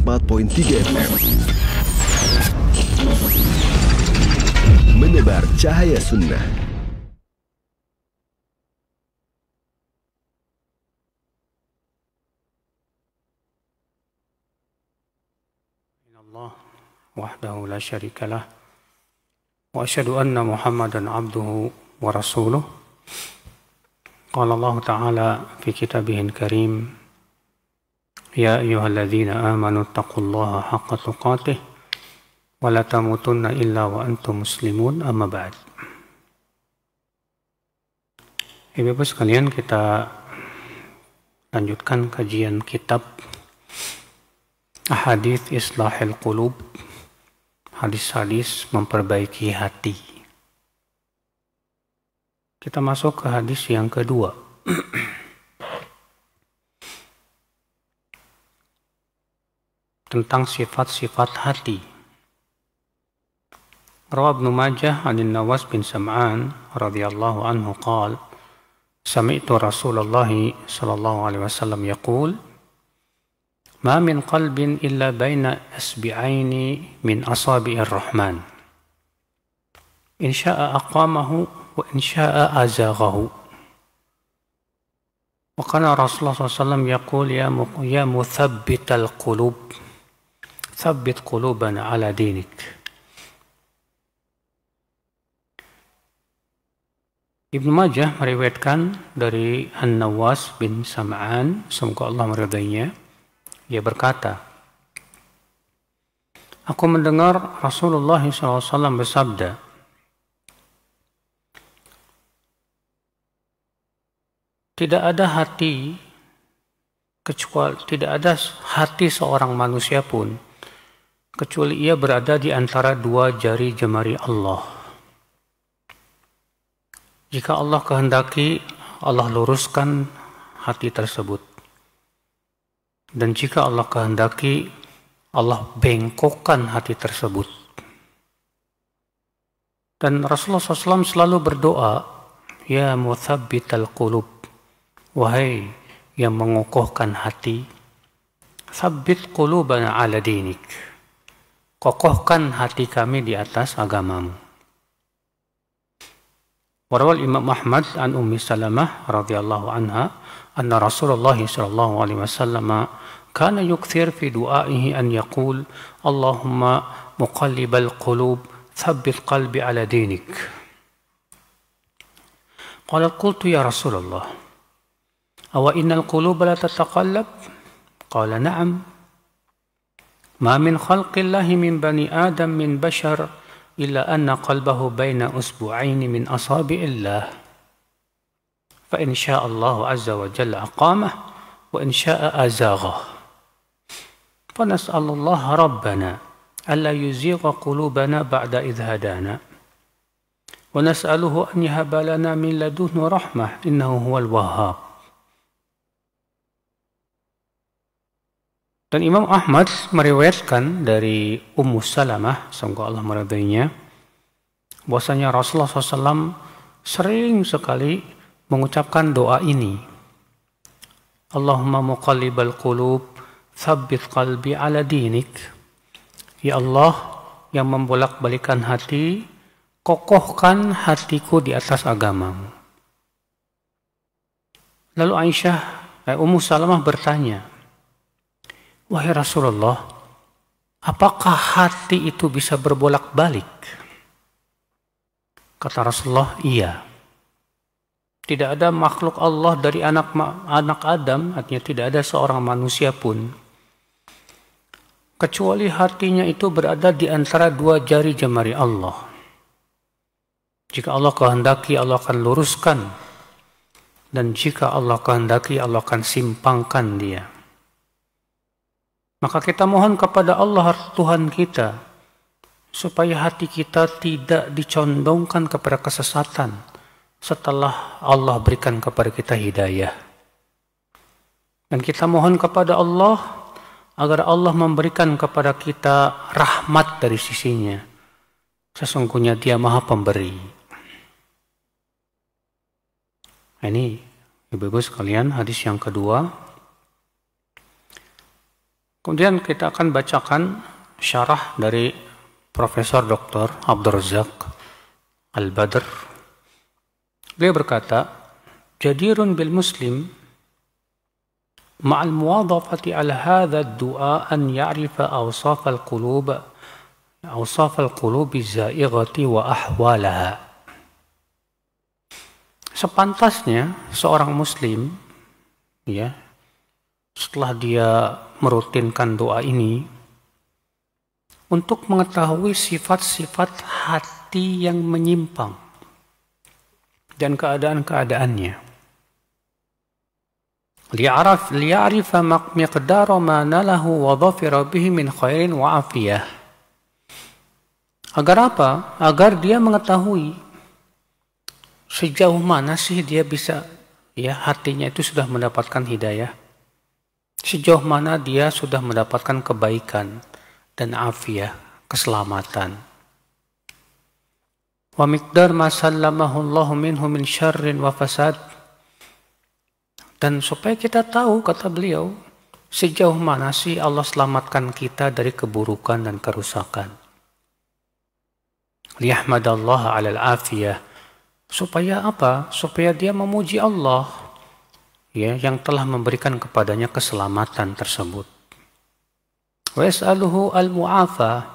94.3 FM. Menebar cahaya sunnah. Allah wahdahu la syarikalah wa asyhadu anna Muhammadan abduhu wa rasuluh. Qala Allah Ta'ala fi kitabihil karim, ya ayyuhalladzina amanu taqullaha haqqa tuqatih wa la tamutunna illa wa antum muslimun, amma ba'd. Ibu-ibu sekalian, kita lanjutkan kajian kitab Ahadits Islahil Qulub, hadis-hadis memperbaiki hati. Kita masuk ke hadis yang kedua. Tentang sifat-sifat hati. Rawa Ibnu Majah an Nawas bin Sam'an radhiyallahu anhu qala sami'tu Rasulullah sallallahu alaihi wasallam yaqul ma min qalbin illa baina asbi'aini min asabi'ir rahman in syaa'a aqamahu wa in syaa'a azaghahu. Wa kana Rasulullah sallallahu alaihi wasallam yaqul ya muthabbital qulub thabbit qulubana ala dinik. Ibnu Majah meriwayatkan dari An-Nawas bin Sam'an, semoga Allah meridainya. Ia berkata, aku mendengar Rasulullah SAW bersabda, tidak ada hati seorang manusia pun kecuali ia berada di antara dua jari jemari Allah. Jika Allah kehendaki, Allah luruskan hati tersebut. Dan jika Allah kehendaki, Allah bengkokkan hati tersebut. Dan Rasulullah SAW selalu berdoa, ya muthabbital qulub, wahai yang mengokohkan hati, tsabbit qulubana ala dinik, kokohkan hati kami di atas agamamu. Warawal Imam Ahmad an Ummi Salamah radhiyallahu anha anna Rasulullah sallallahu alaihi wasallam kana yukthir fi du'aihi an yaqul Allahumma muqallibal qulub tsabbit qalbi ala dinik. Qalat qultu ya Rasulullah aw innal quluba la tataqallab? Qala na'am. Ma min khalqillahi min bani Adam min bashar illa anna qalbahu baina usbu'aini min asabi'illah. Fa in syaa Allah azza wa jalla aqamah wa in syaa azaghah. Fa nas'alullah rabbana alla yuzigha qulubana ba'da idh hadana. Wa nas'aluhu an yahaba lana min ladunhu rahmah innahu huwal wahhab. Dan Imam Ahmad meriwayatkan dari Ummu Salamah, semoga Allah meridainya, bahwasanya Rasulullah SAW sering sekali mengucapkan doa ini. Allahumma muqallibal qulub, tsabbit qalbi ala dinik. Ya Allah yang membolak-balikan hati, kokohkan hatiku di atas agamamu. Lalu Ummu Salamah bertanya, wahai Rasulullah, apakah hati itu bisa berbolak-balik? Kata Rasulullah, iya. Tidak ada makhluk Allah dari anak Adam, artinya tidak ada seorang manusia pun, kecuali hatinya itu berada di antara dua jari jemari Allah. Jika Allah kehendaki, Allah akan luruskan. Dan jika Allah kehendaki, Allah akan simpangkan dia. Maka kita mohon kepada Allah Tuhan kita supaya hati kita tidak dicondongkan kepada kesesatan setelah Allah berikan kepada kita hidayah. Dan kita mohon kepada Allah agar Allah memberikan kepada kita rahmat dari sisinya. Sesungguhnya Dia Maha Pemberi. Ini ibu-ibu sekalian, hadis yang kedua. Kemudian kita akan bacakan syarah dari Profesor Dr. Abdul Razak Al-Badr. Beliau berkata, jadirun bil muslim ma'al muwadafati ala hadha ad-du'a an ya'rifa awsaf al-qulub az-za'ighati wa ahwalaha. Sepantasnya seorang muslim, ya, setelah dia merutinkan doa ini, untuk mengetahui sifat-sifat hati yang menyimpang dan keadaan-keadaannya. Liya'rifa miqdara ma nalahu wa dhafira bihi min khairin wa afiyah. Agar apa? Agar dia mengetahui sejauh mana sih dia bisa, ya, hatinya itu sudah mendapatkan hidayah. Sejauh mana dia sudah mendapatkan kebaikan dan afiyah, keselamatan. Wa miqdar ma sallamahu Allah minhu min syarrin wa fasad. Dan supaya kita tahu, kata beliau, sejauh mana sih Allah selamatkan kita dari keburukan dan kerusakan. Liyahmadallaha 'alal afiyah. Supaya apa? Supaya dia memuji Allah, ya, yang telah memberikan kepadanya keselamatan tersebut. Wa yas'aluhu al-mu'afa,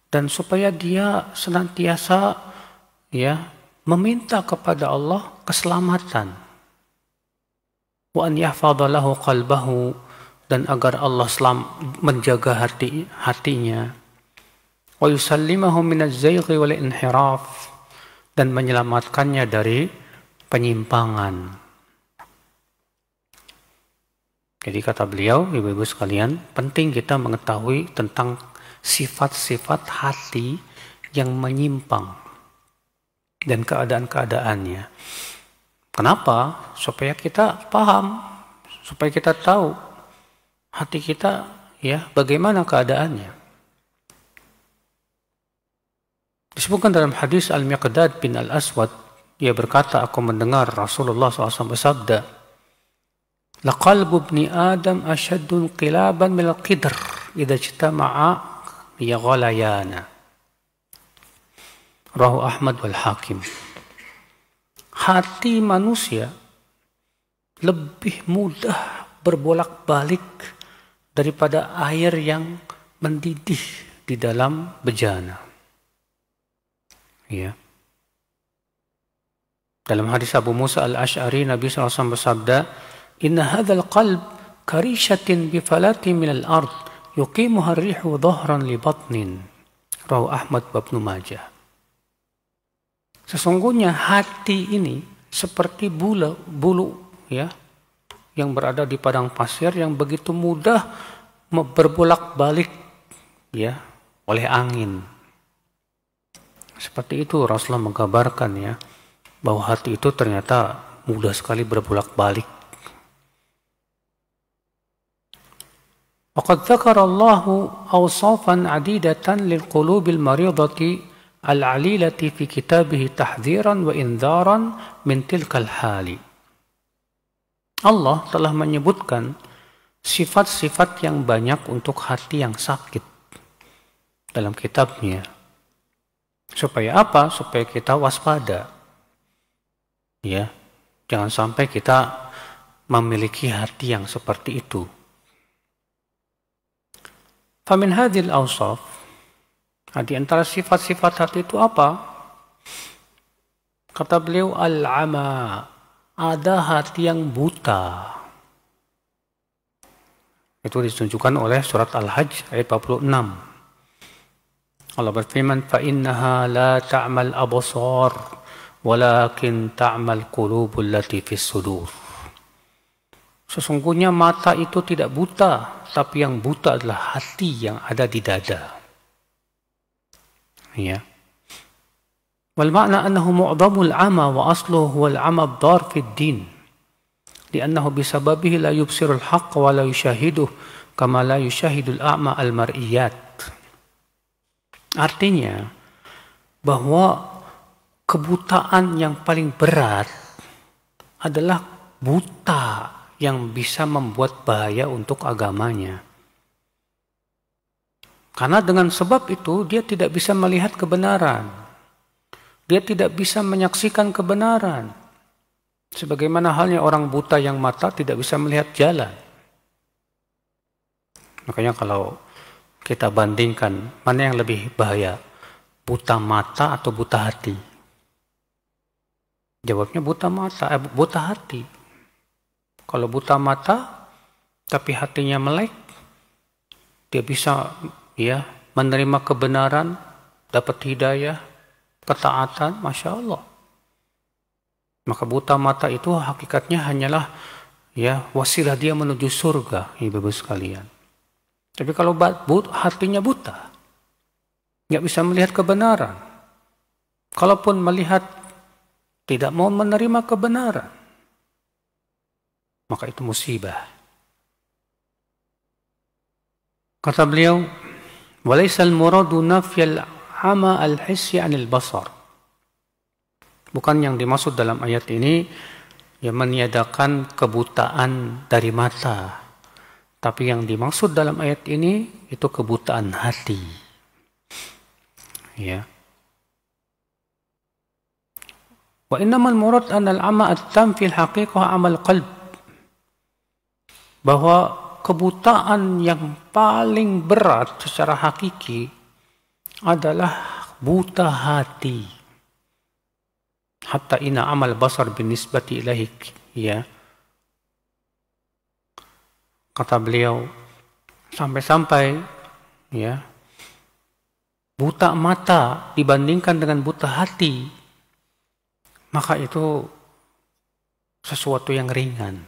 dan supaya dia senantiasa, ya, meminta kepada Allah keselamatan. Wa an yahfadha lahu qalbahu, dan agar Allah menjaga hatinya. Wa yusallimahu minaz zayghi wal inhiraf, dan menyelamatkannya dari penyimpangan. Jadi kata beliau, ibu-ibu sekalian, penting kita mengetahui tentang sifat-sifat hati yang menyimpang dan keadaan-keadaannya. Kenapa? Supaya kita paham, supaya kita tahu hati kita, ya, bagaimana keadaannya. Disebutkan dalam hadis Al-Miqdad bin Al-Aswad, ia berkata, aku mendengar Rasulullah SAW bersabda, laqalbu ibni Adam ashaddun qilaban min al-qidr idza ijtama'a yaghalayana. Rawahu Ahmad wal Hakim. Hati manusia lebih mudah berbolak-balik daripada air yang mendidih di dalam bejana. Ya. Dalam hadis Abu Musa al-Ash'ari, Nabi SAW bersabda, inna hadzal qalb karishatin bifalatin minal ard yuqimuha ar-rihu dhahran li batnin. Rawahu Ahmad wa Ibnu Majah. Sesungguhnya hati ini seperti bulu, ya, yang berada di padang pasir yang begitu mudah berbolak-balik, ya, oleh angin. Seperti itu Rasulullah menggambarkan, ya, bahwa hati itu ternyata mudah sekali berbolak-balik. Waqad dzakara Allahu awsafan 'adidatan lil qulubil maridati al-'alilati fi kitabih tahdhiran wa indharan min tilkal hali. Allah telah menyebutkan sifat-sifat yang banyak untuk hati yang sakit dalam kitabnya. Supaya apa? Supaya kita waspada. Ya, jangan sampai kita memiliki hati yang seperti itu. Famin hadhil awsaf, di antara sifat-sifat hati itu apa? Kata beliau, al-ama, ada hati yang buta. Itu ditunjukkan oleh surat Al-Hajj ayat 46. Allah berfirman, فَإِنَّهَا لَا تَعْمَلْ أَبْصَارُ وَلَكِنْ تَعْمَلْ قُلُوبُ الَّتِي فِي الصُّدُورِ. Sesungguhnya mata itu tidak buta, tapi yang buta adalah hati yang ada di dada. Ya. Wal ma'na annahu mu'dhamul 'ama wa asluhu huwal 'ama ad-dar fi ad-din. Li'annahu bisababihi la yubsirul haqq wa la yushahiduhu kama la yushahidul a'ma al-mar'iyat. Artinya bahwa kebutaan yang paling berat adalah buta yang bisa membuat bahaya untuk agamanya. Karena dengan sebab itu dia tidak bisa melihat kebenaran. Dia tidak bisa menyaksikan kebenaran. Sebagaimana halnya orang buta yang mata tidak bisa melihat jalan. Makanya kalau kita bandingkan mana yang lebih bahaya, buta mata atau buta hati? Jawabnya buta hati. Kalau buta mata tapi hatinya melek, dia bisa menerima kebenaran, dapat hidayah, ketaatan, Masya Allah. Maka buta mata itu hakikatnya hanyalah wasilah dia menuju surga, ibu-ibu sekalian. Tapi kalau hatinya buta, nggak bisa melihat kebenaran. Kalaupun melihat, tidak mau menerima kebenaran, maka itu musibah. Kata beliau, walaysal muradu nafyal ama al-hissi anil basar. Bukan yang dimaksud dalam ayat ini meniadakan kebutaan dari mata. Tapi yang dimaksud dalam ayat ini itu kebutaan hati. Ya. Wa innamal murad anal ama at-tam fil haqiqah amal qalb. Bahwa kebutaan yang paling berat secara hakiki adalah buta hati. Hatta ina amal basar binisbati ilahi, kata beliau, sampai-sampai buta mata dibandingkan dengan buta hati, maka itu sesuatu yang ringan.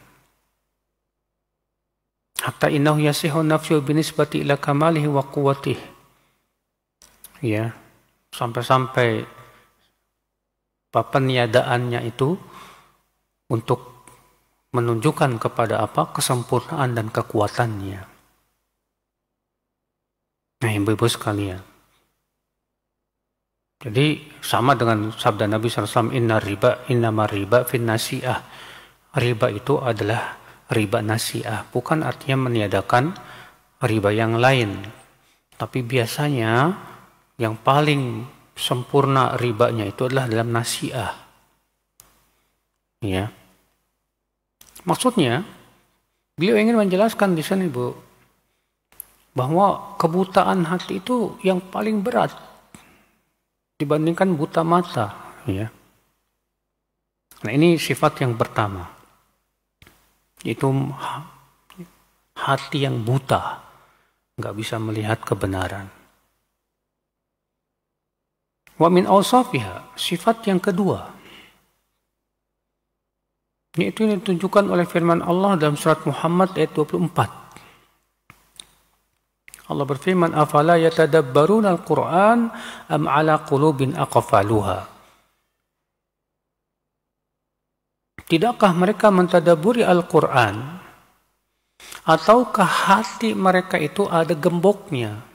Hatta innahu yasihu nafyu binisbati ila kamalihi wa quwwatihi. Sampai-sampai peniadaannya itu untuk menunjukkan kepada kesempurnaan dan kekuatannya. Nah, ibu-ibu sekalian. Jadi sama dengan sabda Nabi SAW, innama riba fin nasi'ah. Riba itu adalah riba nasi'ah. Bukan artinya meniadakan riba yang lain. Tapi biasanya yang paling sempurna ribanya itu adalah dalam nasi'ah. Ya. Maksudnya, beliau ingin menjelaskan di sini, Bu, bahwa kebutaan hati itu yang paling berat dibandingkan buta mata. Ya. Nah, ini sifat yang pertama. Itu hati yang buta, nggak bisa melihat kebenaran. Wa min awsafiha, sifat yang kedua, yaitu yang ditunjukkan oleh firman Allah dalam surat Muhammad ayat 24. Allah berfirman, afala yatadabbaruna al-Qur'an am ala qulubin aqfaluha. Tidakkah mereka mentadaburi Al-Qur'an, ataukah hati mereka itu ada gemboknya?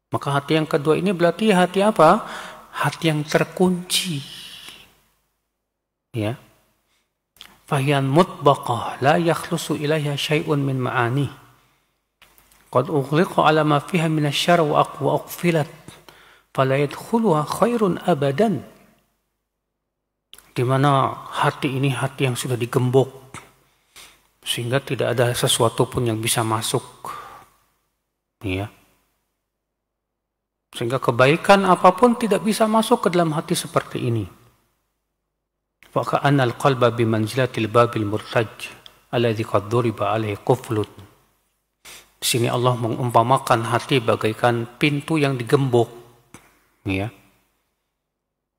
Maka hati yang kedua ini berarti hati apa? Hati yang terkunci. Ya. Fahiyan mutbaqah la yakhlusu ilaiha syai'un min ma'ani. Qad ughliqa ala ma fiha min asy-syarr wa aqfilat. Fala yadkhuluha khairun abadan. Di mana hati ini hati yang sudah digembok sehingga tidak ada sesuatu pun yang bisa masuk. Ya. Sehingga kebaikan apapun tidak bisa masuk ke dalam hati seperti ini. Wa ka'anna al-qalba bimanzilatil babil murtaj alladzi qad duriba alaihi quflun. Di sini Allah mengumpamakan hati bagaikan pintu yang digembok. Ya.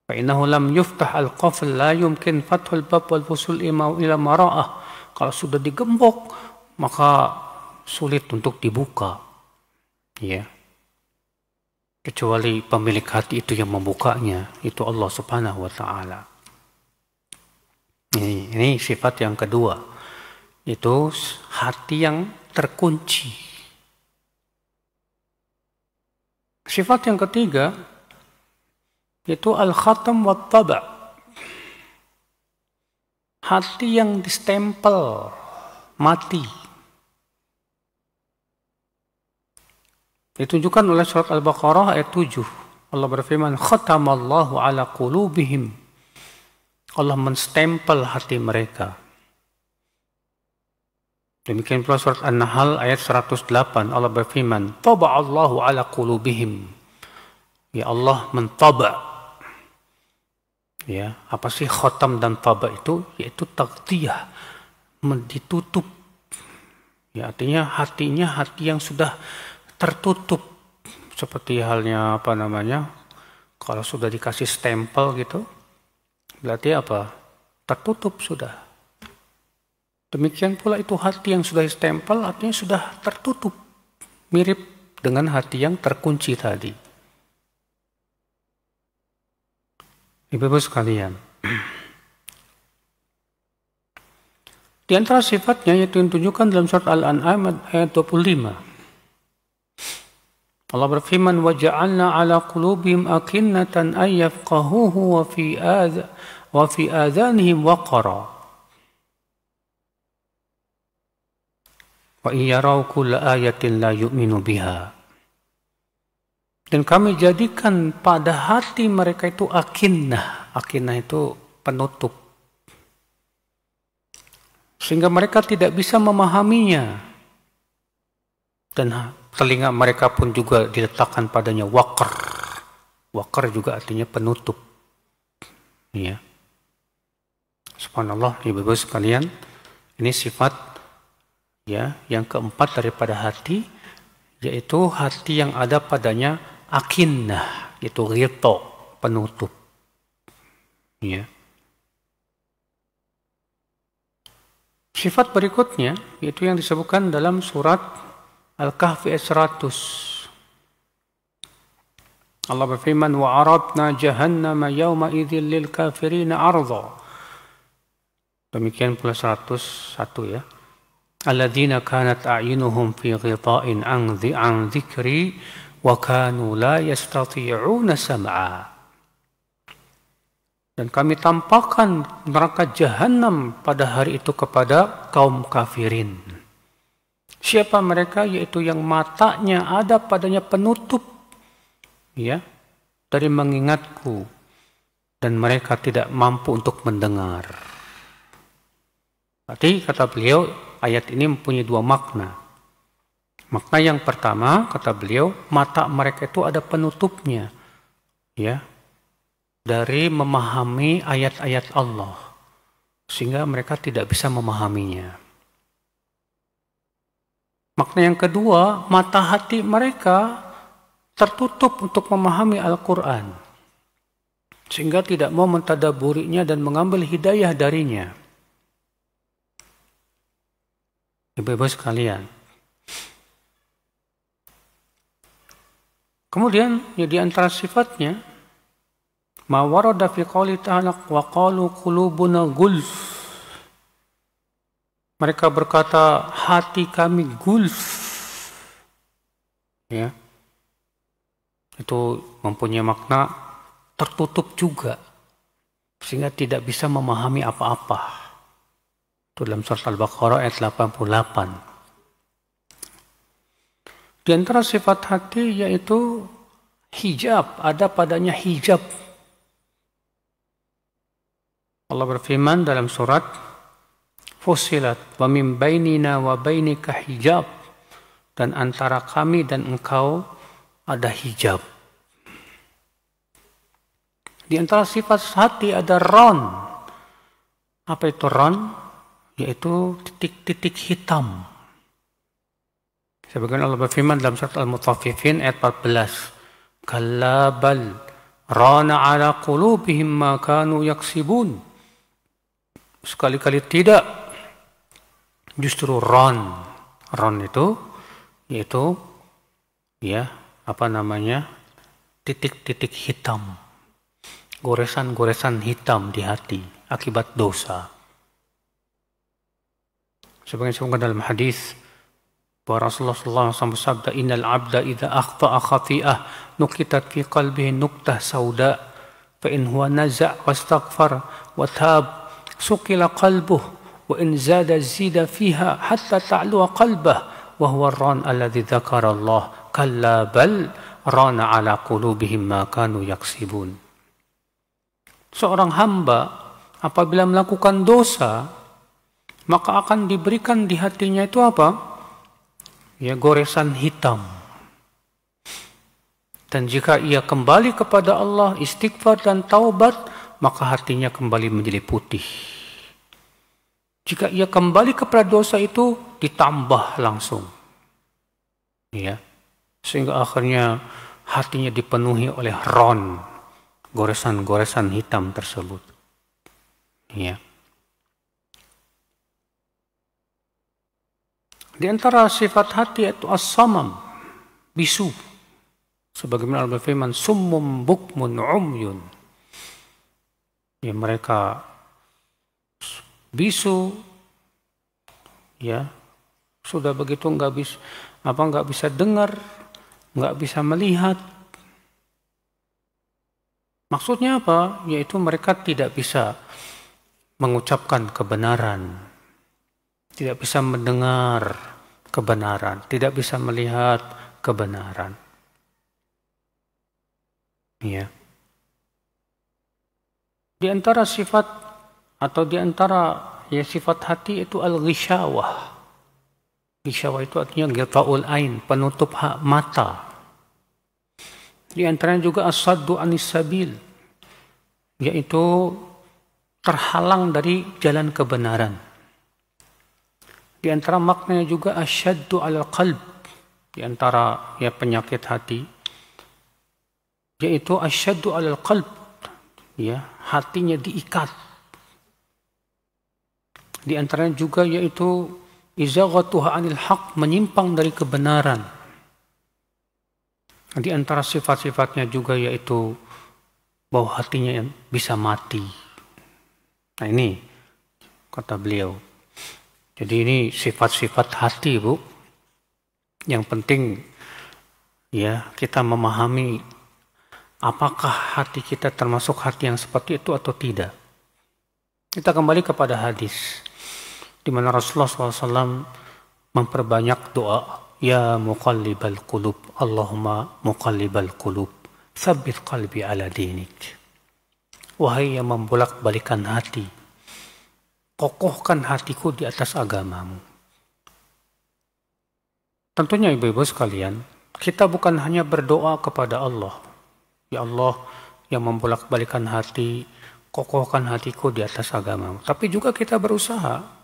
Fa innahu lam yuftah al-qafl la yumkin fathul bab wal fusul ila mara'ah. Kalau sudah digembok maka sulit untuk dibuka. Ya. Kecuali pemilik hati itu yang membukanya, itu Allah Subhanahu wa Ta'ala. Ini sifat yang kedua, itu hati yang terkunci. Sifat yang ketiga, itu al-khatam wa taba'. Hati yang distempel, mati. Ditunjukkan oleh surat Al-Baqarah ayat 7. Allah berfirman, khatamallahu ala qulubihim. Allah menstempel hati mereka. Demikian pula surat An-Nahl ayat 108. Allah berfirman, taba'allahu ala qulubihim. Ya Allah mentaba. Ya, apa sih khatam dan taba itu? Yaitu taghtiyah, ditutup. Ya, artinya hatinya hati yang sudah tertutup, seperti halnya kalau sudah dikasih stempel gitu, berarti apa? Tertutup sudah. Demikian pula itu hati yang sudah stempel, artinya sudah tertutup, mirip dengan hati yang terkunci tadi. Ibu-ibu sekalian, di antara sifatnya yaitu yang ditunjukkan dalam surat Al-An'am ayat 25. Allah berfirman, وَجَعَلْنَا عَلَى قُلُوبِهِمْ أَكِنَّةً أَنْ يَفْقَهُوهُ وَفِي آذَانِهِمْ وَقْرًا وَإِنْ يَرَوْا كُلَّ آيَةٍ لَا يُؤْمِنُوا بِهَا. Dan kami jadikan pada hati mereka itu akinnah. Akinnah itu penutup. Sehingga mereka tidak bisa memahaminya. Dan telinga mereka pun juga diletakkan padanya waqr. Waqr juga artinya penutup. Ya. Subhanallah, ibu-ibu sekalian, ini sifat ya yang keempat daripada hati, yaitu hati yang ada padanya akinnah, yaitu ghita, penutup. Ya. Sifat berikutnya yaitu yang disebutkan dalam surat Al-Kahfi ayat 100. Allah berfirman, وَعَرَضْنَا جَهَنَّمَ يَوْمَئِذٍ لِلْكَافِرِينَ عَرْضًا. Demikian pula 101 ya. الَّذِينَ كَانَتْ أَعْيُنُهُمْ فِي غِطَاءٍ عَنْ ذِكْرِي وَكَانُوا لَا يَسْتَطِيعُونَ سَمْعًا. Dan kami tampakkan neraka jahanam pada hari itu kepada kaum kafirin. Siapa mereka? Yaitu yang matanya ada padanya penutup ya dari mengingatku, dan mereka tidak mampu untuk mendengar. Berarti kata beliau, ayat ini mempunyai dua makna. Makna yang pertama, kata beliau, mata mereka itu ada penutupnya ya, dari memahami ayat-ayat Allah, sehingga mereka tidak bisa memahaminya. Makna yang kedua, mata hati mereka tertutup untuk memahami Al-Quran, sehingga tidak mau mentadaburinya dan mengambil hidayah darinya. Ibu-ibu sekalian. Kemudian ya, di antara sifatnya, ma warada fi qouli ta'ala wa qalu qulubuna gulf. Mereka berkata, hati kami gulf. Ya. Itu mempunyai makna tertutup juga, sehingga tidak bisa memahami apa-apa. Itu dalam surat Al-Baqarah ayat 88. Di antara sifat hati yaitu hijab, ada padanya hijab. Allah berfirman dalam surat Fussilat, wa min bainina wa bainika hijab, dan antara kami dan engkau ada hijab. Di antara sifat hati ada ron. Apa itu ron? Yaitu titik-titik hitam. Sebagaimana Allah berfirman dalam surat Al-Mutaffifin ayat 14. Kalla bal rana ala qulubihim ma kanu yaksibun. Sekali-kali tidak. Justru ron itu yaitu ya titik-titik hitam, goresan-goresan hitam di hati akibat dosa. Sebagaimana disebutkan dalam hadis bahwa Rasulullah SAW bersabda, innal abda idza akhta'a khati'ah nukitat fi qalbihi nuktah sauda fa in huwa naza' wastaghfar wa tab suqila qalbuhu wa in zada zida fiha hatta ta'luwa qalbah wa huwa ar-ran alladhi dzakara Allah Kalla bal rana ala qulubihim ma kanu yaksibun. Seorang hamba apabila melakukan dosa, maka akan diberikan di hatinya itu apa? Ya, goresan hitam. Dan jika ia kembali kepada Allah, istighfar dan taubat, maka hatinya kembali menjadi putih. Jika ia kembali kepada dosa itu, ditambah langsung. Ya. Sehingga akhirnya hatinya dipenuhi oleh ron, goresan-goresan hitam tersebut. Ya. Di antara sifat hati itu as-samam, bisu. Sebagaimana Allah berfirman, summum bukmun umyun. Ya, mereka bisu, ya, sudah begitu nggak bisa dengar, nggak bisa melihat. Maksudnya apa? Yaitu mereka tidak bisa mengucapkan kebenaran, tidak bisa mendengar kebenaran, tidak bisa melihat kebenaran. Ya. Di antara sifat atau di antara ya sifat hati itu al-ghishawah. Ghishawah itu artinya ghita'ul ain, penutup mata. Di antaranya juga as-saddu anis sabil, yaitu terhalang dari jalan kebenaran. Di antara maknanya juga asyaddu alal qalb, di antara ya penyakit hati, yaitu asyaddu alal qalb, ya, hatinya diikat. Di antaranya juga yaitu izaghatuha anil haq, menyimpang dari kebenaran. Di antara sifat-sifatnya juga yaitu bahwa hatinya yang bisa mati. Nah ini kata beliau. Jadi ini sifat-sifat hati, Bu. Yang penting ya kita memahami apakah hati kita termasuk hati yang seperti itu atau tidak. Kita kembali kepada hadis di mana Rasulullah SAW memperbanyak doa, ya muqallibal qulub, Allahumma muqallibal qulub, tsabbit qalbi ala dinik. Wahai yang membolak-balikan hati, kokohkan hatiku di atas agamamu. Tentunya ibu-ibu sekalian, kita bukan hanya berdoa kepada Allah, ya Allah yang membolak-balikan hati, kokohkan hatiku di atas agamamu. Tapi juga kita berusaha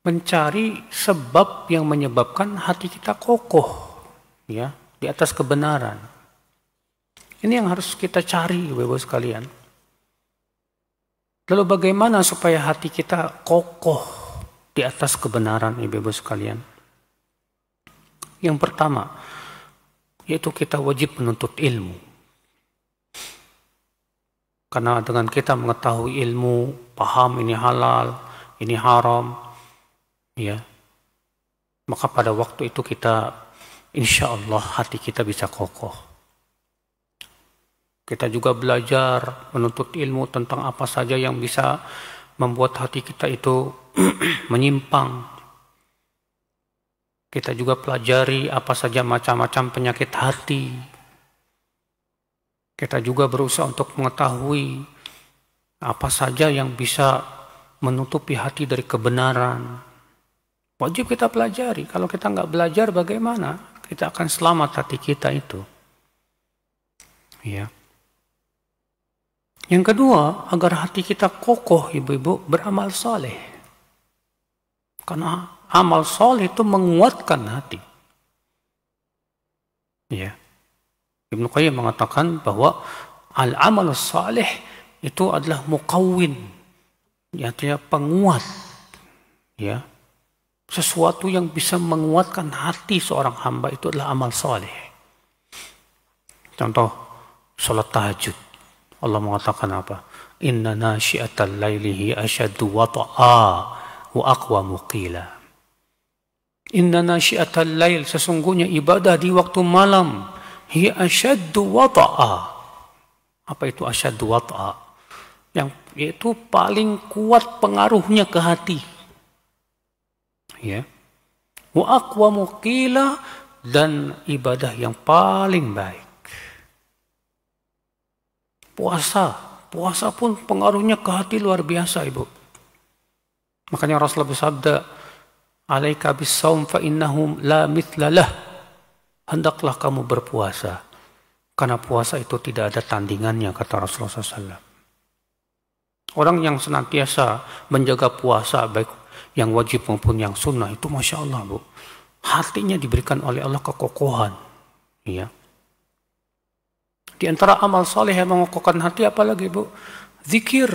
mencari sebab yang menyebabkan hati kita kokoh, ya, di atas kebenaran. Ini yang harus kita cari, ibu-ibu sekalian. Lalu bagaimana supaya hati kita kokoh di atas kebenaran, ibu-ibu sekalian? Yang pertama, yaitu kita wajib menuntut ilmu. Karena dengan kita mengetahui ilmu, paham ini halal, ini haram, ya, maka pada waktu itu kita, insya Allah hati kita bisa kokoh. Kita juga belajar menuntut ilmu tentang apa saja yang bisa membuat hati kita itu menyimpang. Kita juga pelajari apa saja macam-macam penyakit hati. Kita juga berusaha untuk mengetahui apa saja yang bisa menutupi hati dari kebenaran. Wajib kita pelajari. Kalau kita nggak belajar, bagaimana kita akan selamat hati kita itu? Ya. Yang kedua, agar hati kita kokoh, ibu-ibu, beramal soleh. Karena amal soleh itu menguatkan hati. Ya. Ibnu Qayyim mengatakan bahwa al-amal soleh itu adalah muqawwin, artinya penguat. Ya. Sesuatu yang bisa menguatkan hati seorang hamba itu adalah amal soleh. Contoh, salat tahajud. Allah mengatakan apa? Inna nasyi'atal lailihi asyaddu wata'a wa aqwamu qila. Inna nasyi'atal lail, sesungguhnya ibadah di waktu malam, hiya asyaddu wata'a. Apa itu asyaddu wata'a? Yang itu paling kuat pengaruhnya ke hati. Ya. Wa aqwamu qila, dan ibadah yang paling baik. Puasa pun pengaruhnya ke hati luar biasa, Ibu. Makanya Rasulullah bersabda, "Alaika bis-shaum fa innahu la mithla lah." Hendaklah kamu berpuasa, karena puasa itu tidak ada tandingannya, kata Rasulullah SAW. Orang yang senantiasa menjaga puasa, baik yang wajib maupun yang sunnah, itu Masya Allah, Bu. Hatinya diberikan oleh Allah kekokohan. Ya. Di antara amal saleh yang mengokohkan hati apalagi, Bu? Zikir.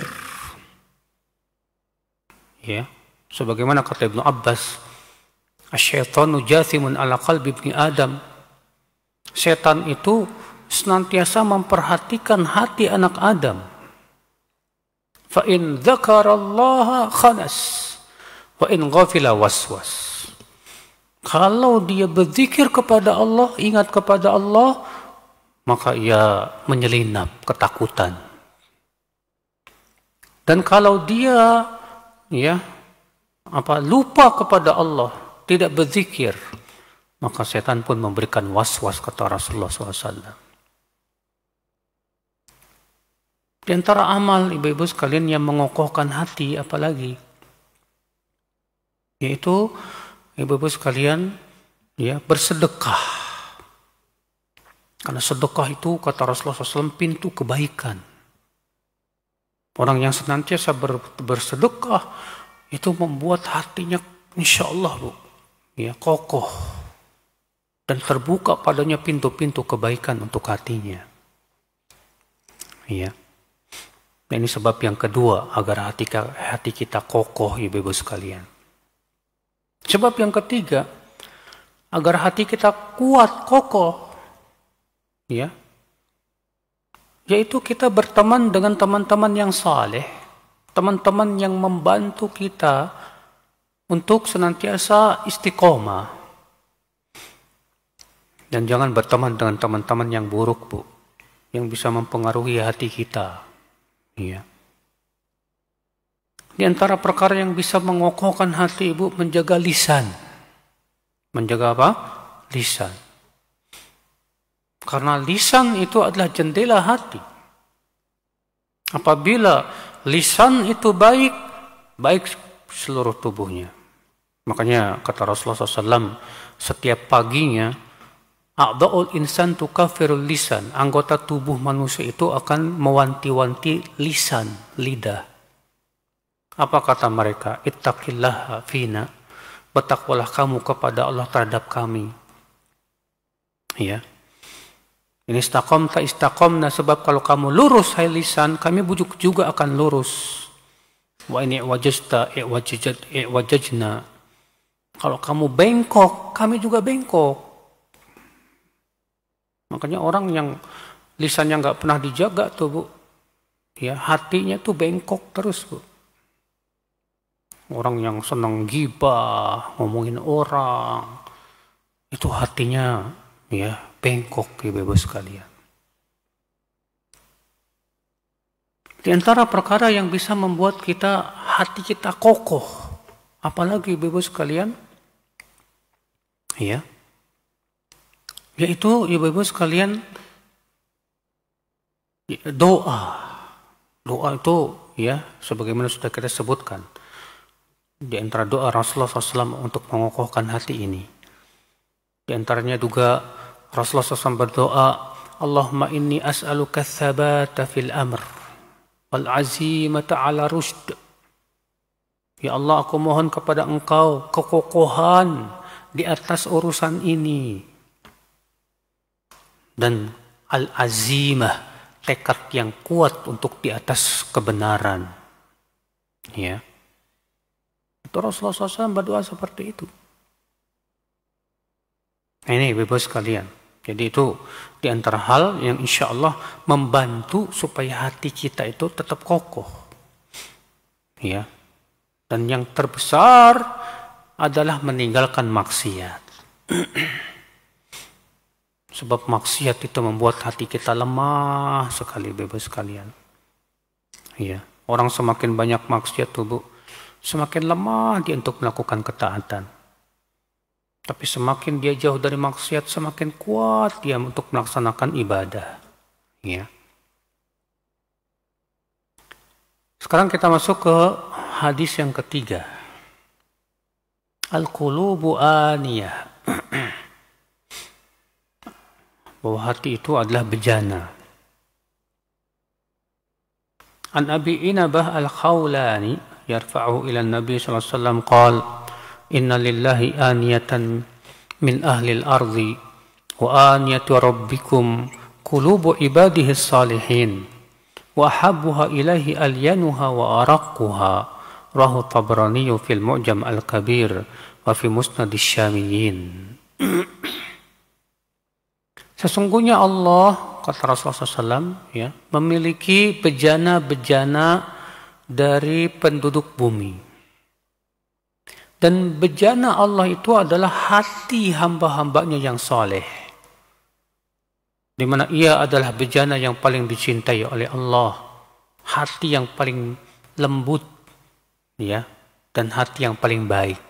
Ya. Sebagaimana kata Ibnu Abbas, "Asyaitanu jathimun ala qalbi ibni Adam." Setan itu senantiasa memperhatikan hati anak Adam. Fa in dzakarallaha khanas wa in ghafila waswas. Kalau dia berzikir kepada Allah, ingat kepada Allah, maka ia menyelinap ketakutan. Dan kalau dia lupa kepada Allah, tidak berzikir, maka setan pun memberikan was-was, kata Rasulullah SAW. Di antara amal ibu-ibu sekalian yang mengokohkan hati apalagi, yaitu ibu-ibu sekalian bersedekah. Karena sedekah itu kata Rasulullah SAW pintu kebaikan. Orang yang senantiasa bersedekah itu membuat hatinya insya Allah, Bu, kokoh. Dan terbuka padanya pintu-pintu kebaikan untuk hatinya. Ya. Nah, ini sebab yang kedua agar hati kita kokoh, ibu-ibu sekalian. Sebab yang ketiga, agar hati kita kuat, kokoh, yaitu kita berteman dengan teman-teman yang saleh, teman-teman yang membantu kita untuk senantiasa istiqomah. Dan jangan berteman dengan teman-teman yang buruk, Bu, yang bisa mempengaruhi hati kita. Iya. Di antara perkara yang bisa mengokohkan hati, Ibu, menjaga lisan. Menjaga apa? Lisan. Karena lisan itu adalah jendela hati. Apabila lisan itu baik, baik seluruh tubuhnya. Makanya kata Rasulullah SAW, setiap paginya, a'dha'ul insan tukafirul lisan. Anggota tubuh manusia itu akan mewanti-wanti lisan, lidah. Apa kata mereka? Ittaqillaha fina. Bertakwalah kamu kepada Allah terhadap kami. Ya. Ini istaqamta istaqamna, sebab kalau kamu lurus hai lisan, kami bujuk juga akan lurus. Wa ini wajasta wajajna. Kalau kamu bengkok, kami juga bengkok. Makanya orang yang lisannya nggak pernah dijaga tuh, Bu, hatinya tuh bengkok terus, Bu. Orang yang senang gibah, ngomongin orang, itu hatinya bengkok, ibu-ibu sekalian. Di antara perkara yang bisa membuat hati kita kokoh, apalagi ibu-ibu sekalian, yaitu ibu-ibu sekalian doa. Doa itu sebagaimana sudah kita sebutkan. Di antara doa Rasulullah SAW untuk mengokohkan hati ini. Di antaranya juga Rasulullah SAW berdoa, Allahumma inni as'aluka tsabata fil amr wal azimata ala rushd. Ya Allah, aku mohon kepada Engkau kekokohan di atas urusan ini. Dan al-azimah, tekad yang kuat untuk di atas kebenaran. Ya. Itu Rasulullah SAW berdoa seperti itu. Nah, ini ibu-ibu sekalian. Jadi itu di antara hal yang insya Allah membantu supaya hati kita itu tetap kokoh. Ya. Dan yang terbesar adalah meninggalkan maksiat. Sebab maksiat itu membuat hati kita lemah sekali, ibu-ibu sekalian. Ya. Orang semakin banyak maksiat tuh, Bu, semakin lemah dia untuk melakukan ketaatan. Tapi semakin dia jauh dari maksiat, semakin kuat dia untuk melaksanakan ibadah. Ya. Sekarang kita masuk ke hadis yang ketiga. Al-qulubu aniyah. Bahwa hati itu adalah bejana. An Abi Inabah Al-Khawlani yarfa'uhu ila Nabi sallallahu alaihi wasallam qala inna lillahi aniyatan min ahli al-ardi wa aniyatu rabbikum qulubu ibadihi salihin wa ahabbuha ilaihi alyanuha wa araqquha rahu Tabrani fil Mu'jam al-Kabir wa fi Musnad asy-Syamiyyin. Sesungguhnya Allah, kata Rasulullah SAW, ya, memiliki bejana-bejana dari penduduk bumi. Dan bejana Allah itu adalah hati hamba-hambanya yang saleh, di mana ia adalah bejana yang paling dicintai oleh Allah, hati yang paling lembut, ya, dan hati yang paling baik.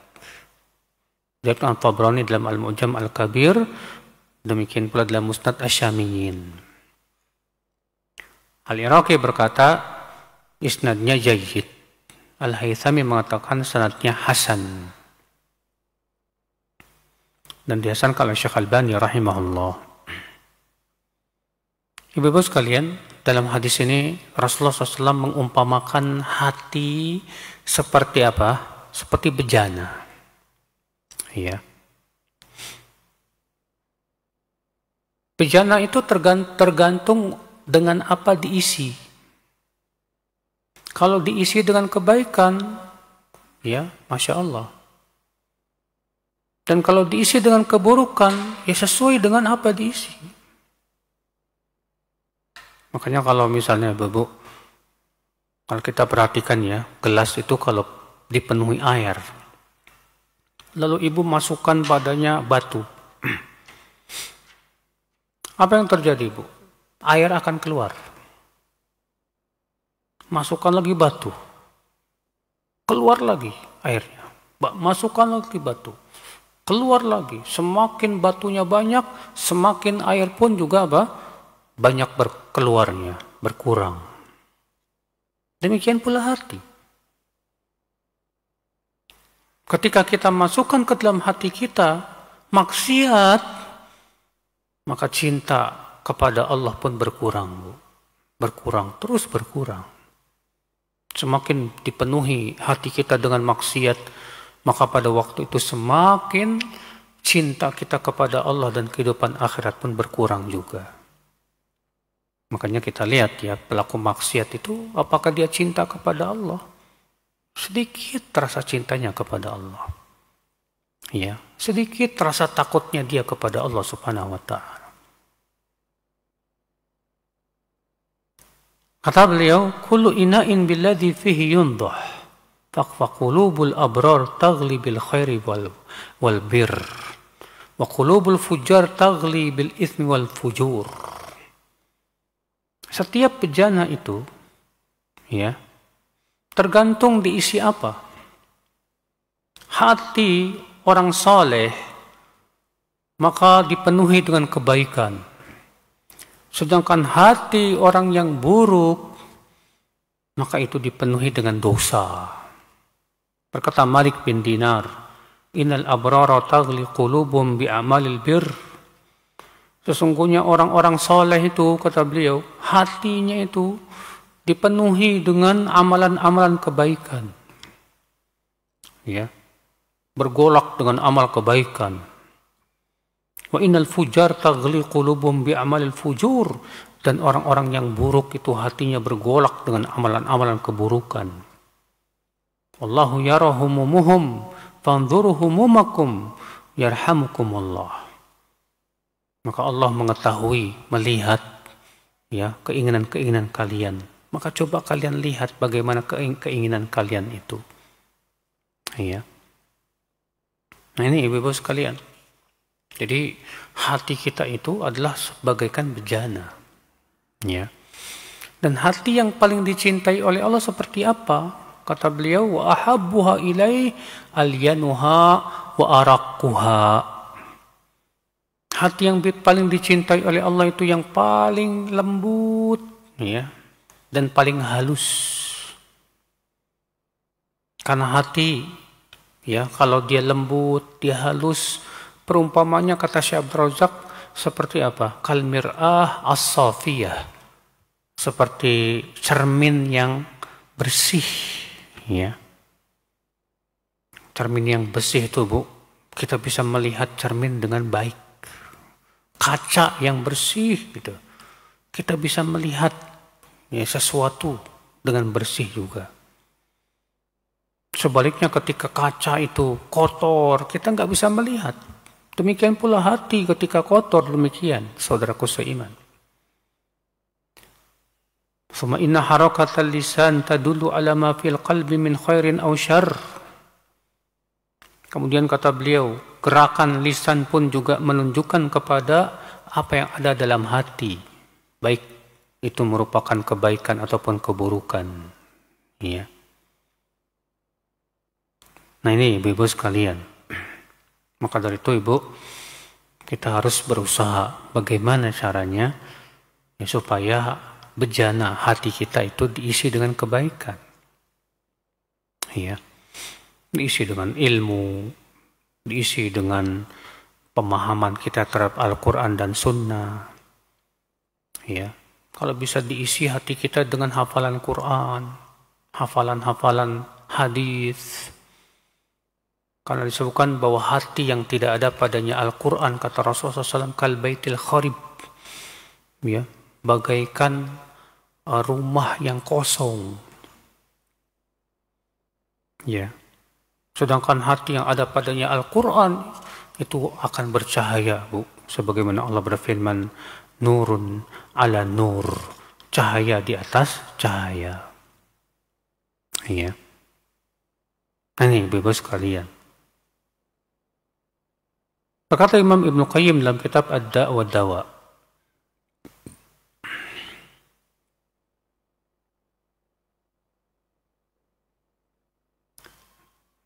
Diriwayatkan Tabrani dalam Al-Mu'jam Al-Kabir, demikian pula dalam Musnad asy-Syamiyyin. Al-Iraqi berkata, isnadnya jayyid. Al-Haythami mengatakan sanadnya hasan. Dan dihasankan oleh Syekh Albani rahimahullah. Ibu-ibu sekalian, dalam hadis ini Rasulullah SAW mengumpamakan hati seperti apa? Seperti bejana. Ya. Bejana itu tergantung dengan apa diisi. Kalau diisi dengan kebaikan, ya, Masya Allah. Dan kalau diisi dengan keburukan, ya sesuai dengan apa diisi. Makanya kalau misalnya, Bapak, kalau kita perhatikan ya, gelas itu kalau dipenuhi air, lalu ibu masukkan padanya batu, apa yang terjadi, Bu? Air akan keluar. Masukkan lagi batu, keluar lagi airnya. Masukkan lagi batu, keluar lagi. Semakin batunya banyak, semakin air pun juga banyak berkeluarnya, berkurang. Demikian pula hati. Ketika kita masukkan ke dalam hati kita maksiat, maka cinta kepada Allah pun berkurang, Bu. Berkurang, terus berkurang. Semakin dipenuhi hati kita dengan maksiat, maka pada waktu itu semakin cinta kita kepada Allah dan kehidupan akhirat pun berkurang juga. Makanya kita lihat ya, pelaku maksiat itu apakah dia cinta kepada Allah? Sedikit rasa cintanya kepada Allah. Ya, sedikit rasa takutnya dia kepada Allah Subhanahu wa taala. Kata beliau, kullu ina'in billadhi fihi yundah, faqulubul abrar taghli bil khairi wal bir, wa qulubul fujar taghli bil ithmi wal fujur. Setiap bejana itu, ya, tergantung diisi apa. Hati orang saleh maka dipenuhi dengan kebaikan. Sedangkan hati orang yang buruk, maka itu dipenuhi dengan dosa. Berkata Malik bin Dinar, innal abrara taghli qulubum bi'amalil bir. Sesungguhnya orang-orang saleh itu, kata beliau, hatinya itu dipenuhi dengan amalan-amalan kebaikan. Ya. Bergolak dengan amal kebaikan. Wa innal fujar taghli qulubum bi amalil fujur, dan orang-orang yang buruk itu hatinya bergolak dengan amalan-amalan keburukan. Wallahu yara humumuhum fanzuru humumakum yarhamukumullah. Maka Allah mengetahui, melihat ya keinginan-keinginan kalian. Maka coba kalian lihat bagaimana keinginan kalian itu. Ya. Nah ini ibu-ibu sekalian. Jadi hati kita itu adalah sebagaikan bejana. Ya. Dan hati yang paling dicintai oleh Allah seperti apa? Kata beliau, wa ahabbuha ilai alyanuha wa araqquha. Hati yang paling dicintai oleh Allah itu yang paling lembut, ya, dan paling halus. Karena hati, ya, kalau dia lembut, dia halus, perumpamanya kata Syekh Abdul Razak seperti apa? Kal mir'ah as-safiyah. Seperti cermin yang bersih, ya. Cermin yang bersih itu, Bu, kita bisa melihat cermin dengan baik. Kaca yang bersih gitu. Kita bisa melihat, ya, sesuatu dengan bersih juga. Sebaliknya ketika kaca itu kotor, kita nggak bisa melihat. Demikian pula hati ketika kotor, demikian, saudaraku seiman. Suma inna harakatal lisan tadullu ala ma fil qalbi min khairin aw syarr. Kemudian kata beliau, gerakan lisan pun juga menunjukkan kepada apa yang ada dalam hati, baik itu merupakan kebaikan ataupun keburukan, ya. Nah ini ibu-ibu sekalian, maka dari itu ibu, kita harus berusaha bagaimana caranya, ya, supaya bejana hati kita itu diisi dengan kebaikan, ya, diisi dengan ilmu, diisi dengan pemahaman kita terhadap Al-Quran dan Sunnah, ya. Kalau bisa diisi hati kita dengan hafalan Quran, hafalan-hafalan hadis. Karena disebutkan bahwa hati yang tidak ada padanya Al-Quran, kata Rasulullah SAW, kal baitil kharib, ya, bagaikan rumah yang kosong, ya. Sedangkan hati yang ada padanya Al-Quran itu akan bercahaya, Bu. Sebagaimana Allah berfirman, nurun ala nur, cahaya di atas cahaya, ya. Ini ibu-ibu sekalian. Berkata Imam Ibnu Qayyim dalam kitab Ad-Da' wa Dawa,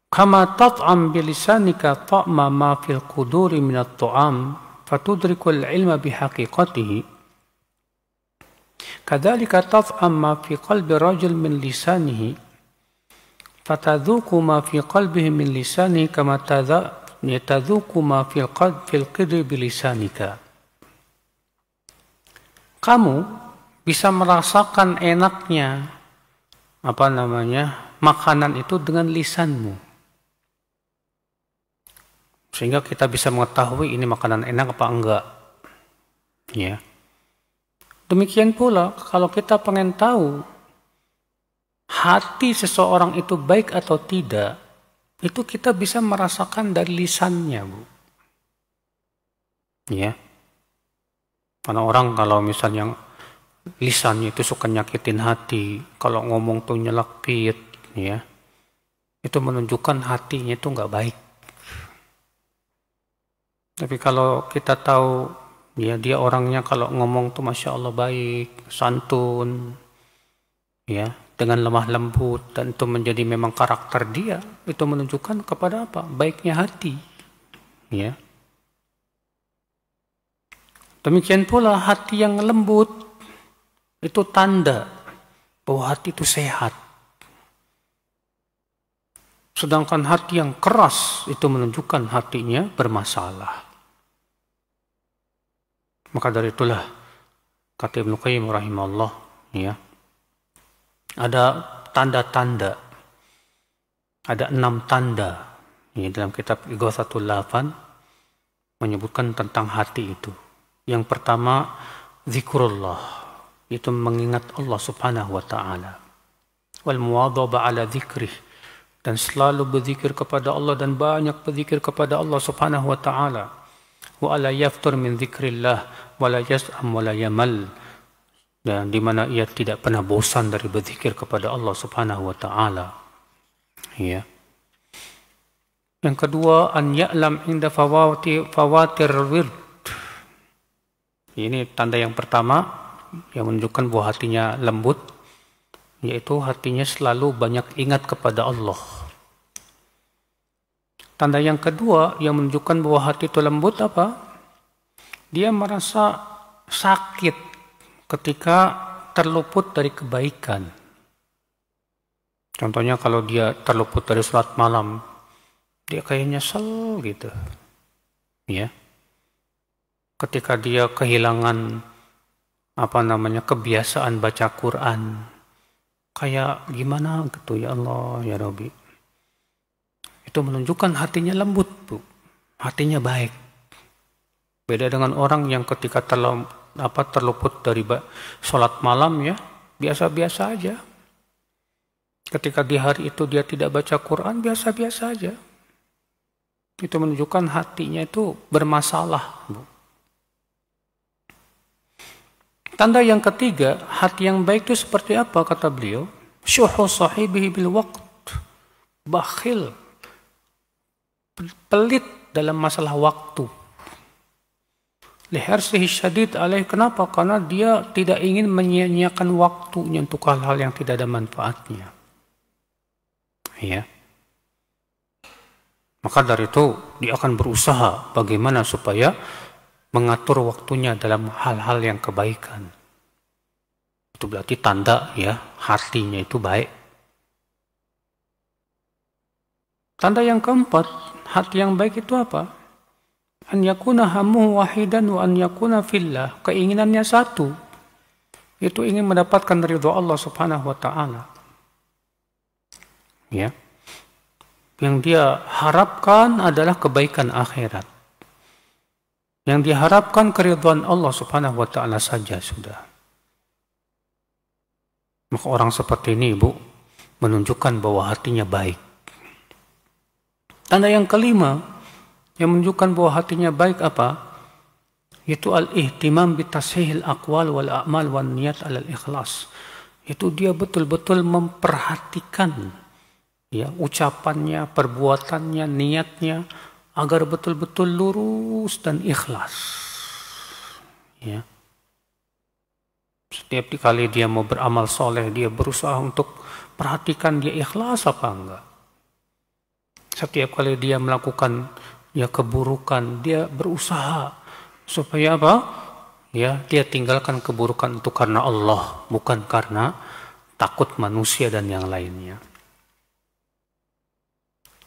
kama tat'am bilisanika ta'ma ma fil quduri minat ta'am fatudrikul ilma bihaqiqatihi, kadzalika tat'am ma fi qalbi rajul min lisanihi fatadzuku ma fi qalbihi min lisanihi kama tadzuku ma fil qidri bilisanika. Kamu bisa merasakan enaknya makanan itu dengan lisanmu, sehingga kita bisa mengetahui ini makanan enak apa enggak, ya. Demikian pula kalau kita pengen tahu hati seseorang itu baik atau tidak, itu kita bisa merasakan dari lisannya, Bu, ya. Karena orang kalau misalnya lisannya itu suka nyakitin hati, kalau ngomong tuh nyelekit, ya, itu menunjukkan hatinya itu nggak baik. Tapi kalau kita tahu, ya, dia orangnya kalau ngomong tuh Masya Allah baik, santun, ya, dengan lemah lembut, dan itu menjadi memang karakter dia, itu menunjukkan kepada apa? Baiknya hati, ya. Demikian pula hati yang lembut, itu tanda bahwa hati itu sehat. Sedangkan hati yang keras itu menunjukkan hatinya bermasalah. Maka dari itulah kata Ibnu Qayyim rahimahullah, ya, ada tanda-tanda, ada 6 tanda, ya, dalam kitab Ighatsatul Lahfan menyebutkan tentang hati itu. Yang pertama, zikrullah, itu mengingat Allah Subhanahu wa taala. Wal muwadhaba ala dzikrih, dan selalu berzikir kepada Allah dan banyak berzikir kepada Allah Subhanahu wa taala. Wa ala yaftur min dzikrillah wa la yas'am wa la yamal, dan di mana ia tidak pernah bosan dari berzikir kepada Allah Subhanahu wa taala, ya. Yang kedua, an ya'lam inda fawatir wird. Ini tanda yang pertama yang menunjukkan bahwa hatinya lembut, yaitu hatinya selalu banyak ingat kepada Allah. Tanda yang kedua yang menunjukkan bahwa hati itu lembut apa? Dia merasa sakit ketika terluput dari kebaikan. Contohnya kalau dia terluput dari sholat malam, dia kayak nyesel gitu. Ya. Ketika dia kehilangan kebiasaan baca Quran, kayak gimana gitu, ya Allah ya Rabbi. Itu menunjukkan hatinya lembut, Bu. Hatinya baik. Beda dengan orang yang ketika terluput dari sholat malam, ya biasa-biasa aja. Ketika di hari itu dia tidak baca Quran, biasa-biasa aja. Itu menunjukkan hatinya itu bermasalah, Bu. Tanda yang ketiga, hati yang baik itu seperti apa kata beliau? Syuhu sahibihi bil waqt. Bakhil. Pelit dalam masalah waktu. Liharsihi syadid alaih. Kenapa? Karena dia tidak ingin menyia-nyiakan waktunya untuk hal-hal yang tidak ada manfaatnya. Ya. Maka dari itu dia akan berusaha bagaimana supaya mengatur waktunya dalam hal-hal yang kebaikan. Itu berarti tanda ya hatinya itu baik. Tanda yang keempat, hati yang baik itu apa? An yakuna hamuhu wahidan wa an yakuna fillah. Keinginannya satu, itu ingin mendapatkan ridha Allah Subhanahu wa taala. Ya. Yang dia harapkan adalah kebaikan akhirat. Yang diharapkan keridhaan Allah Subhanahu wa taala saja sudah. Maka orang seperti ini, Bu, menunjukkan bahwa hatinya baik. Tanda yang kelima yang menunjukkan bahwa hatinya baik apa? Itu al-ihtimam bitashihil aqwal wal a'mal wan niyat alal ikhlas. Itu dia betul-betul memperhatikan ya ucapannya, perbuatannya, niatnya agar betul-betul lurus dan ikhlas. Ya. Setiap kali dia mau beramal soleh, dia berusaha untuk perhatikan dia ikhlas apa enggak. Setiap kali dia melakukan ya keburukan, dia berusaha supaya apa? Ya, dia tinggalkan keburukan itu karena Allah, bukan karena takut manusia dan yang lainnya.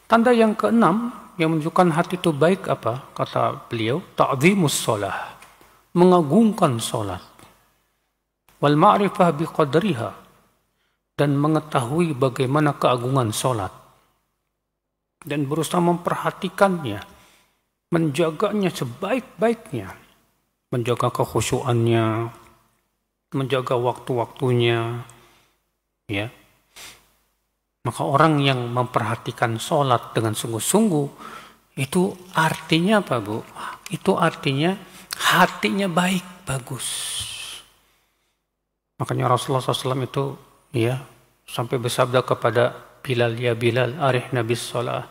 Tanda yang keenam yang menunjukkan hati itu baik apa? Kata beliau, ta'zimus shalah, mengagungkan salat. Wal ma'rifah biqadriha, dan mengetahui bagaimana keagungan salat. Dan berusaha memperhatikannya, menjaganya sebaik-baiknya, menjaga kekhusyuannya, menjaga waktu-waktunya, ya. Maka orang yang memperhatikan sholat dengan sungguh-sungguh, itu artinya apa, Bu? Itu artinya hatinya baik, bagus. Makanya Rasulullah SAW itu ya sampai bersabda kepada Bilal, ya Bilal, arihna bis sholat.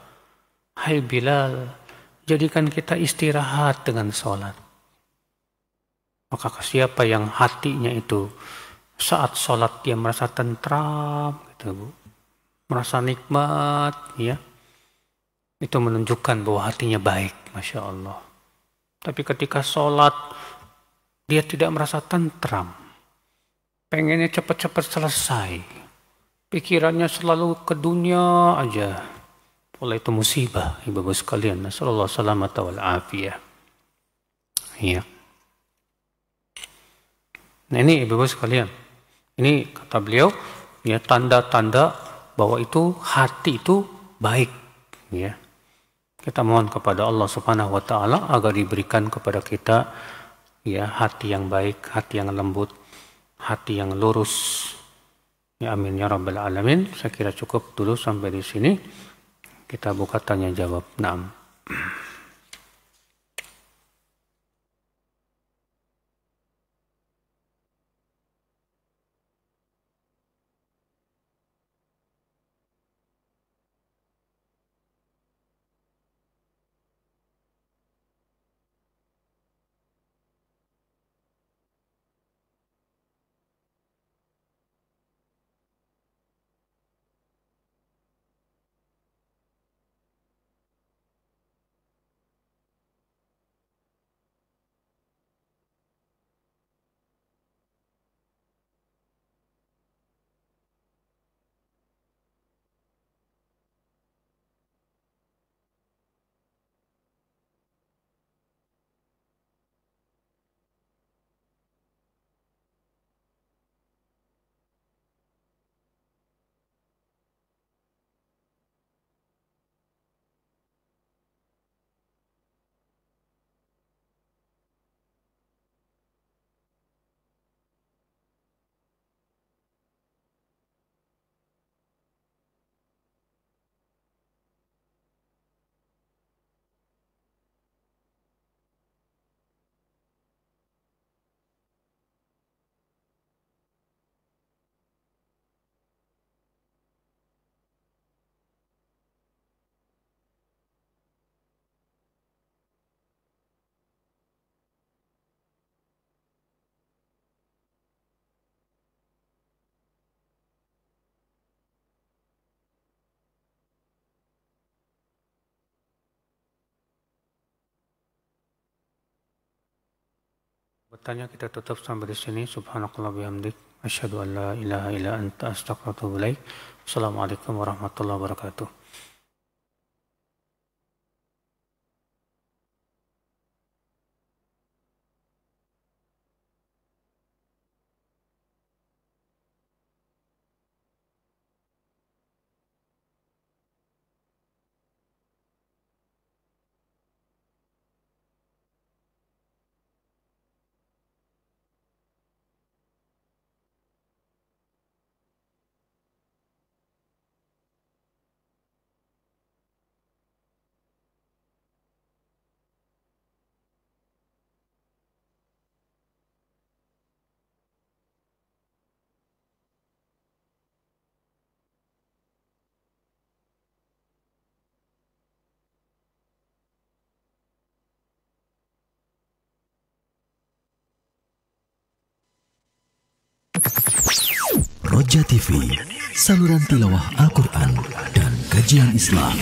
Hai Bilal, jadikan kita istirahat dengan sholat. Maka siapa yang hatinya itu saat sholat dia merasa tentram, gitu, Bu, merasa nikmat, ya, itu menunjukkan bahwa hatinya baik, Masya Allah. Tapi ketika sholat dia tidak merasa tentram, pengennya cepat-cepat selesai, pikirannya selalu ke dunia aja. Oleh itu musibah, ibu-ibu sekalian. Nasallallahu salamata wal afiyah. Ya. Nah ini ibu-ibu sekalian. Ini kata beliau, ya tanda-tanda bahwa itu hati itu baik. Ya. Kita mohon kepada Allah Subhanahu wa taala agar diberikan kepada kita ya hati yang baik, hati yang lembut, hati yang lurus. Ya amin ya rabbal alamin. Saya kira cukup dulu sampai di sini. Kita buka tanya jawab. Naam. Bertanya kita tutup sampai di sini. Subhanakallah bihamdik. Asyhadu an la ilaha illa anta astaghfiruka wa atubu ilaik. Assalamualaikum warahmatullahi wabarakatuh. Roja TV, saluran tilawah Al-Quran dan kajian Islam.